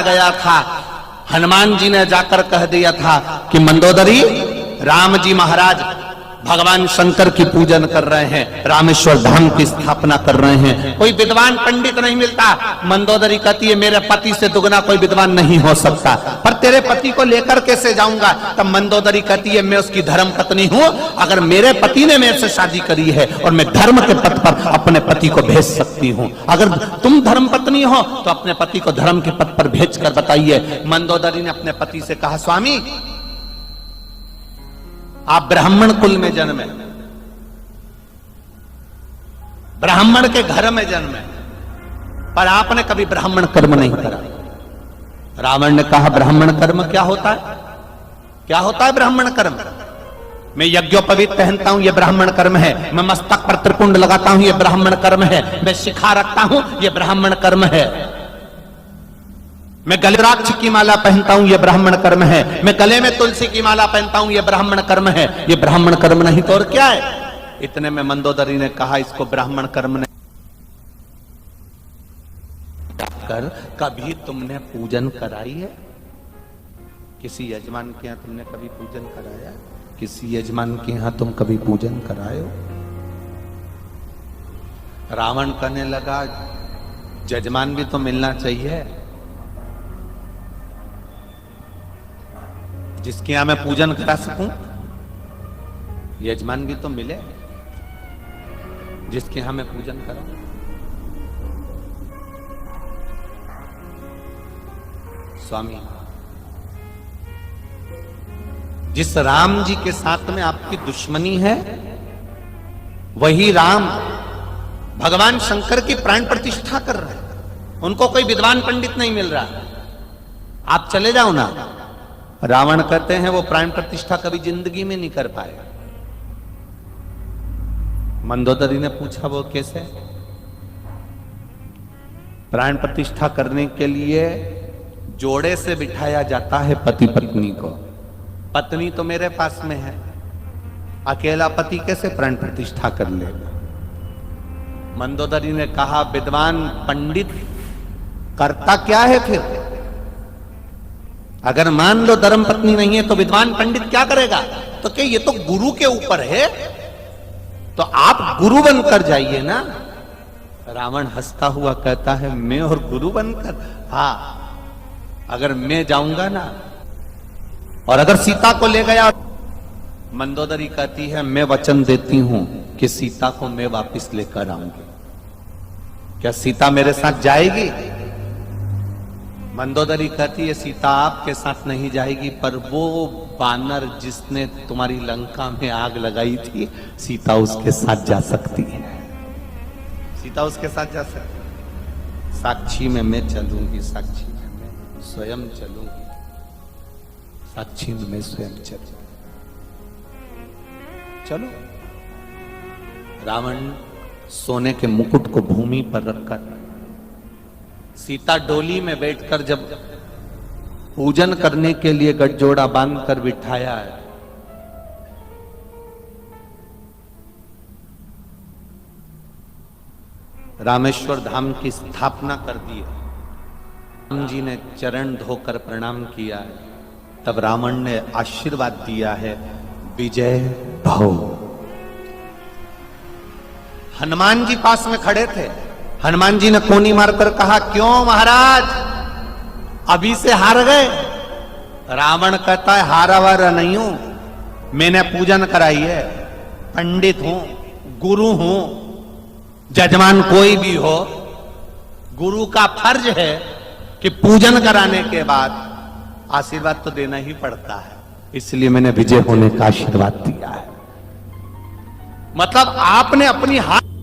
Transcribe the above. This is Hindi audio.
गया था। हनुमान जी ने जाकर कह दिया था कि मंदोदरी, राम जी महाराज भगवान शंकर की पूजन कर रहे हैं, रामेश्वर धाम की स्थापना कर रहे हैं, कोई विद्वान पंडित नहीं मिलता। मंदोदरी कहती है मेरे पति से दुगना कोई विद्वान नहीं हो सकता, पर तेरे पति को लेकर कैसे जाऊंगा? तब मंदोदरी कहती है मैं उसकी धर्म पत्नी हूं, अगर मेरे पति ने मेरे से शादी करी है और मैं धर्म के पथ पर अपने पति को भेज सकती हूं, अगर तुम धर्म पत्नी हो तो अपने पति को धर्म के पथ पर भेज कर बताइए। मंदोदरी ने अपने पति से कहा स्वामी आप ब्राह्मण कुल में जन्मे, ब्राह्मण के घर में जन्मे, पर आपने कभी ब्राह्मण कर्म नहीं करा। रावण ने कहा ब्राह्मण कर्म क्या होता है? क्या होता है ब्राह्मण कर्म? मैं यज्ञोपवीत पहनता हूं, यह ब्राह्मण कर्म है। मैं मस्तक पर त्रिपुंड लगाता हूं, यह ब्राह्मण कर्म है। मैं शिखा रखता हूं, यह ब्राह्मण कर्म है। मैं गले रुद्राक्ष की माला पहनता हूं, यह ब्राह्मण कर्म है। मैं गले में तुलसी की माला पहनता हूं, यह ब्राह्मण कर्म है। यह ब्राह्मण कर्म नहीं तो और क्या है? इतने में मंदोदरी ने कहा इसको ब्राह्मण कर्म नहीं कर कभी तुमने पूजन कराई है? किसी यजमान के यहां तुमने कभी पूजन कराया? किसी यजमान के यहां तुम कभी पूजन कराए हो? रावण कहने लगा यजमान भी तो मिलना चाहिए, जिसके यहां मैं पूजन करा सकूं। यजमान भी तो मिले जिसके यहां मैं पूजन कराऊं। स्वामी जिस राम जी के साथ में आपकी दुश्मनी है, वही राम भगवान शंकर की प्राण प्रतिष्ठा कर रहे हैं। उनको कोई विद्वान पंडित नहीं मिल रहा, आप चले जाओ ना। रावण कहते हैं वो प्राण प्रतिष्ठा कभी जिंदगी में नहीं कर पाएगा। मंदोदरी ने पूछा वो कैसे? प्राण प्रतिष्ठा करने के लिए जोड़े से बिठाया जाता है पति पत्नी को। पत्नी तो मेरे पास में है, अकेला पति कैसे प्राण प्रतिष्ठा कर लेगा? मंदोदरी ने कहा विद्वान पंडित करता क्या है फिर? अगर मान लो धर्म पत्नी नहीं है तो विद्वान पंडित क्या करेगा? तो क्या ये तो गुरु के ऊपर है, तो आप गुरु बनकर जाइए ना। रावण हंसता हुआ कहता है मैं और गुरु बनकर? हाँ, अगर मैं जाऊंगा ना और अगर सीता को ले गया। मंदोदरी कहती है मैं वचन देती हूं कि सीता को मैं वापस लेकर आऊंगी। क्या सीता मेरे साथ जाएगी? मंदोदरी कहती है सीता आपके साथ नहीं जाएगी, पर वो बानर जिसने तुम्हारी लंका में आग लगाई थी, सीता उसके साथ जा सकती है। सीता उसके साथ जा सकती है। साक्षी में मैं चलूंगी, साक्षी में मैं स्वयं चलूंगी, साक्षी में मैं स्वयं चलूंगी। चलो। रावण सोने के मुकुट को भूमि पर रखकर सीता डोली में बैठकर जब पूजन करने के लिए गठजोड़ा बांधकर बिठाया है, रामेश्वर धाम की स्थापना कर दी है। राम जी ने चरण धोकर प्रणाम किया है, तब रावण ने आशीर्वाद दिया है विजय भव। हनुमान जी पास में खड़े थे। हनुमान जी ने कोनी मारकर कहा क्यों महाराज अभी से हार गए? रावण कहता है हारा वारा नहीं हूं, मैंने पूजन कराई है, पंडित हूं, गुरु हूं। जजमान कोई भी हो, गुरु का फर्ज है कि पूजन कराने के बाद आशीर्वाद तो देना ही पड़ता है, इसलिए मैंने विजय होने का आशीर्वाद दिया है। मतलब आपने अपनी हाथ